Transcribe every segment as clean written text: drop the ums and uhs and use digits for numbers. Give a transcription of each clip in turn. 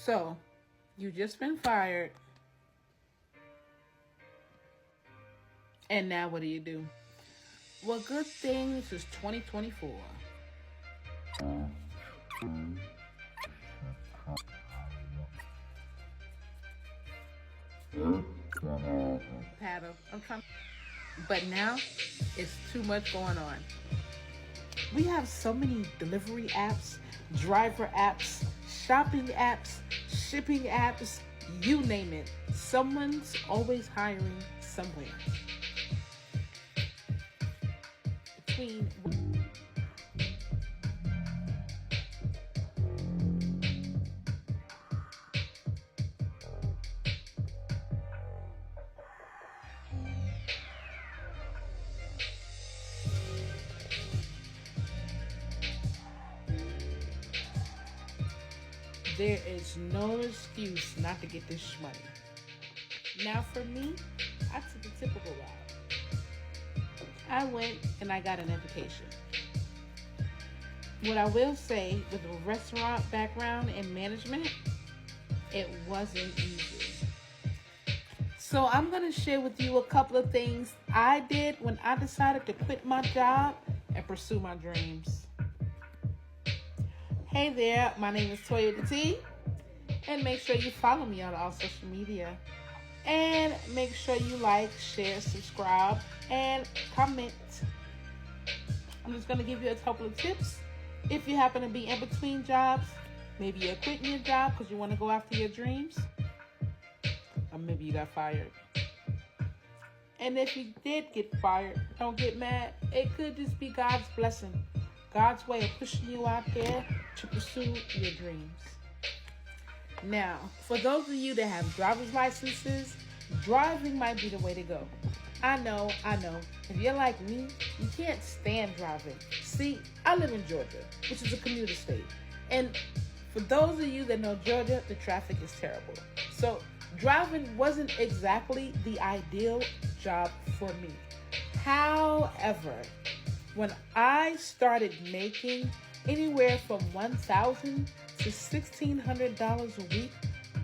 So, you just been fired, and now what do? Well, good thing this is 2024. Paddle. I'm trying. But now, it's too much going on. We have so many delivery apps, driver apps, shopping apps, shipping apps, you name it. Someone's always hiring somewhere. Between there is no excuse not to get this money. Now for me, I took the typical route. I went and I got an education. What I will say, with a restaurant background and management, it wasn't easy. So I'm going to share with you a couple of things I did when I decided to quit my job and pursue my dreams. Hey there, my name is Toya the T, and make sure you follow me on all social media. And make sure you like, share, subscribe, and comment. I'm just going to give you a couple of tips. If you happen to be in between jobs, maybe you're quitting your job because you want to go after your dreams, or maybe you got fired. And if you did get fired, don't get mad. It could just be God's blessing, God's way of pushing you out there to pursue your dreams. Now, for those of you that have driver's licenses, driving might be the way to go. I know. If you're like me, you can't stand driving. See, I live in Georgia, which is a commuter state. And for those of you that know Georgia, the traffic is terrible. So driving wasn't exactly the ideal job for me. However, when I started making anywhere from $1,000 to $1,600 a week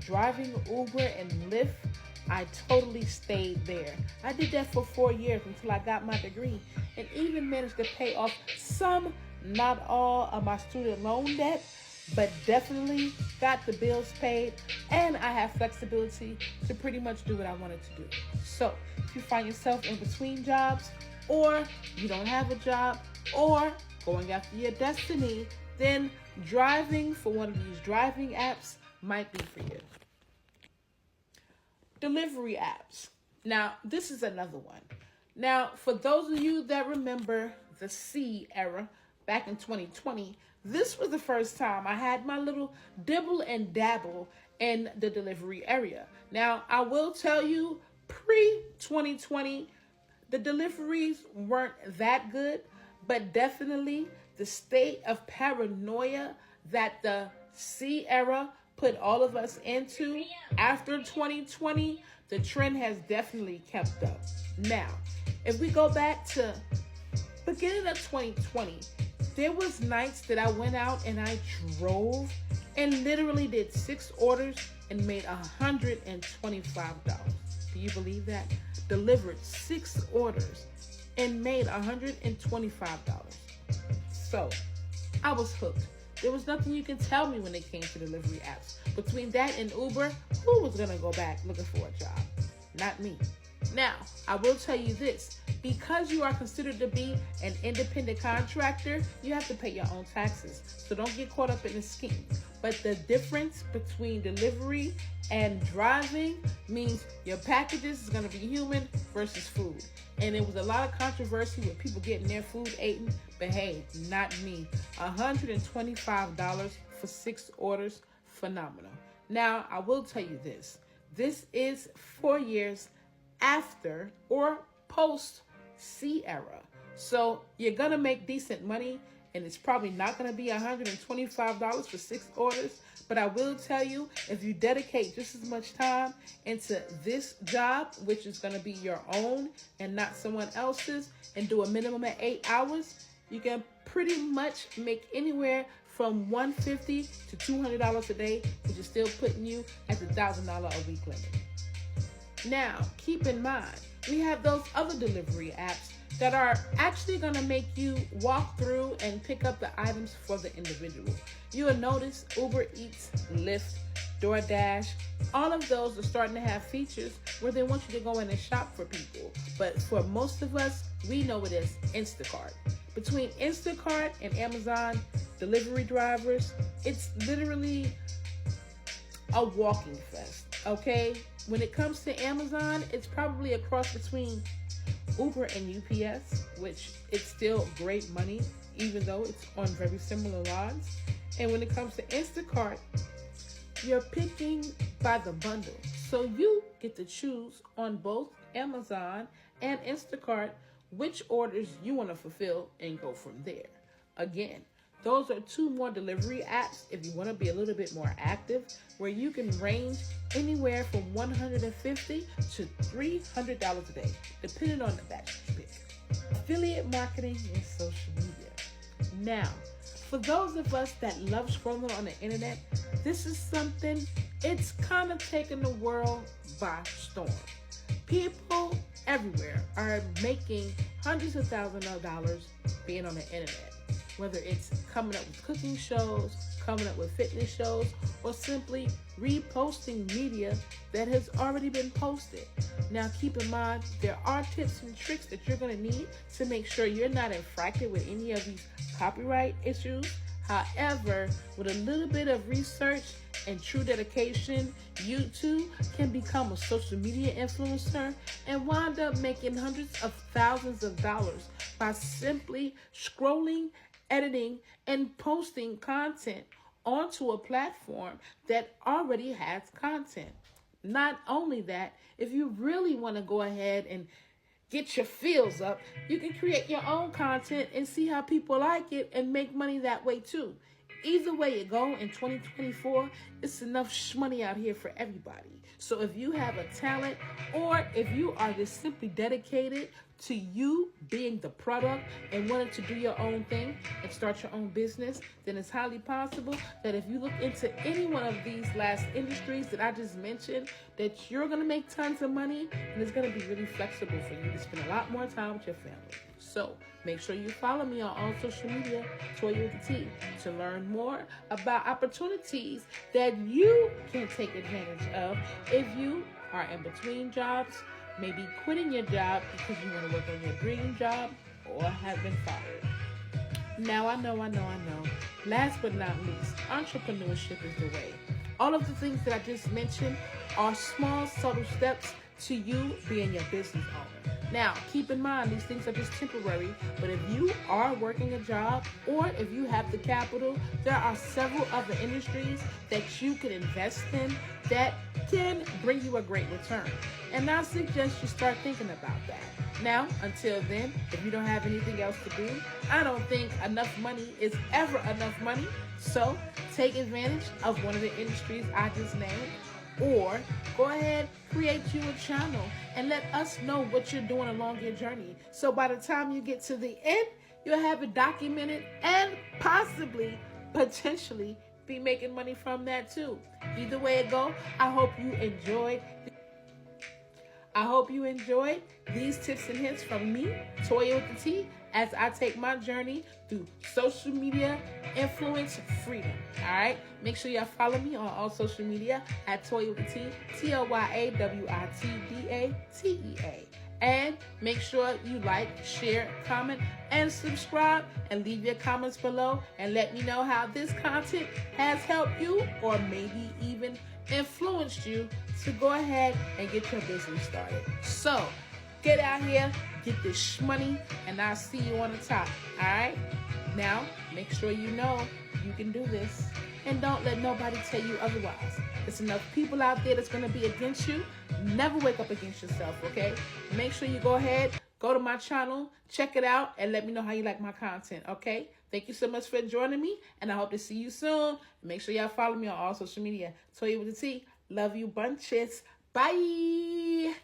driving Uber and Lyft, I totally stayed there. I did that for 4 years until I got my degree, and even managed to pay off some, not all, of my student loan debt, but definitely got the bills paid, and I have flexibility to pretty much do what I wanted to do. So if you find yourself in between jobs, or you don't have a job, or going after your destiny, then driving for one of these driving apps might be for you. Delivery apps. Now, this is another one. Now, for those of you that remember the C era back in 2020, this was the first time I had my little dibble and dabble in the delivery area. Now, I will tell you, pre-2020, the deliveries weren't that good, but definitely the state of paranoia that the C era put all of us into after 2020, the trend has definitely kept up. Now, if we go back to beginning of 2020, there was nights that I went out and I drove and literally did 6 orders and made $125. Do you believe that? Delivered 6 orders and made $125. So I was hooked. There was nothing you can tell me when it came to delivery apps. Between that and Uber, who was going to go back looking for a job? Not me. Now, I will tell you this. Because you are considered to be an independent contractor, you have to pay your own taxes. So don't get caught up in the scheme. But the difference between delivery and driving means your packages is going to be human versus food. And there was a lot of controversy with people getting their food eaten, but hey, not me. $125 for 6 orders, phenomenal. Now, I will tell you this. This is 4 years after or post C era. So you're going to make decent money, and it's probably not going to be $125 for 6 orders. But I will tell you, if you dedicate just as much time into this job, which is going to be your own and not someone else's, and do a minimum of 8 hours, you can pretty much make anywhere from $150 to $200 a day, which is still putting you at the $1,000 a week limit. Now, keep in mind, we have those other delivery apps that are actually going to make you walk through and pick up the items for the individual. You'll notice Uber Eats, Lyft, DoorDash, all of those are starting to have features where they want you to go in and shop for people. But for most of us, we know it as Instacart. Between Instacart and Amazon delivery drivers, it's literally a walking fest, okay? When it comes to Amazon, it's probably a cross between Uber and UPS, which it's still great money, even though it's on very similar lines. And when it comes to Instacart, you're picking by the bundle. So you get to choose on both Amazon and Instacart which orders you want to fulfill and go from there. Again, those are two more delivery apps if you want to be a little bit more active, where you can range anywhere from $150 to $300 a day, depending on the batch you pick. Affiliate marketing and social media. Now, for those of us that love scrolling on the internet, this is something, it's kind of taken the world by storm. People everywhere are making hundreds of thousands of dollars being on the internet, whether it's coming up with cooking shows, coming up with fitness shows, or simply reposting media that has already been posted. Now keep in mind, there are tips and tricks that you're going to need to make sure you're not infracted with any of these copyright issues. However, with a little bit of research and true dedication, you too can become a social media influencer and wind up making hundreds of thousands of dollars by simply scrolling, editing, and posting content onto a platform that already has content. Not only that, if you really want to go ahead and get your feels up, you can create your own content and see how people like it and make money that way too. Either way you go, in 2024, it's enough money out here for everybody. So if you have a talent, or if you are just simply dedicated to you being the product and wanting to do your own thing and start your own business, then it's highly possible that if you look into any one of these last industries that I just mentioned, that you're going to make tons of money, and it's going to be really flexible for you to spend a lot more time with your family. So make sure you follow me on all social media, Toya with the T, to learn more about opportunities that you can take advantage of if you are in between jobs, maybe quitting your job because you want to work on your dream job, or have been fired. Now I know. Last but not least, entrepreneurship is the way. All of the things that I just mentioned are small, subtle steps to you being your business owner. Now, keep in mind, these things are just temporary, but if you are working a job, or if you have the capital, there are several other industries that you can invest in that can bring you a great return. And I suggest you start thinking about that. Now, until then, if you don't have anything else to do, I don't think enough money is ever enough money. So take advantage of one of the industries I just named, or go ahead, create you a channel and let us know what you're doing along your journey. So by the time you get to the end, you'll have it documented and possibly, potentially, be making money from that too. Either way it go, I hope you enjoyed these tips and hints from me, Toya with the T, as I take my journey through social media influence freedom. All right, make sure y'all follow me on all social media at Toya with the T, TOYAWITDATEA. And make sure you like, share, comment, and subscribe, and leave your comments below and let me know how this content has helped you, or maybe even influenced you to go ahead and get your business started. So get out here, get this money, and I'll see you on the top. All right? Now, make sure you know you can do this, and don't let nobody tell you otherwise. There's enough people out there that's going to be against you. Never wake up against yourself, okay? Make sure you go ahead, go to my channel, check it out, and let me know how you like my content, okay? Thank you so much for joining me, and I hope to see you soon. Make sure y'all follow me on all social media. Toya with the T. Love you bunches. Bye.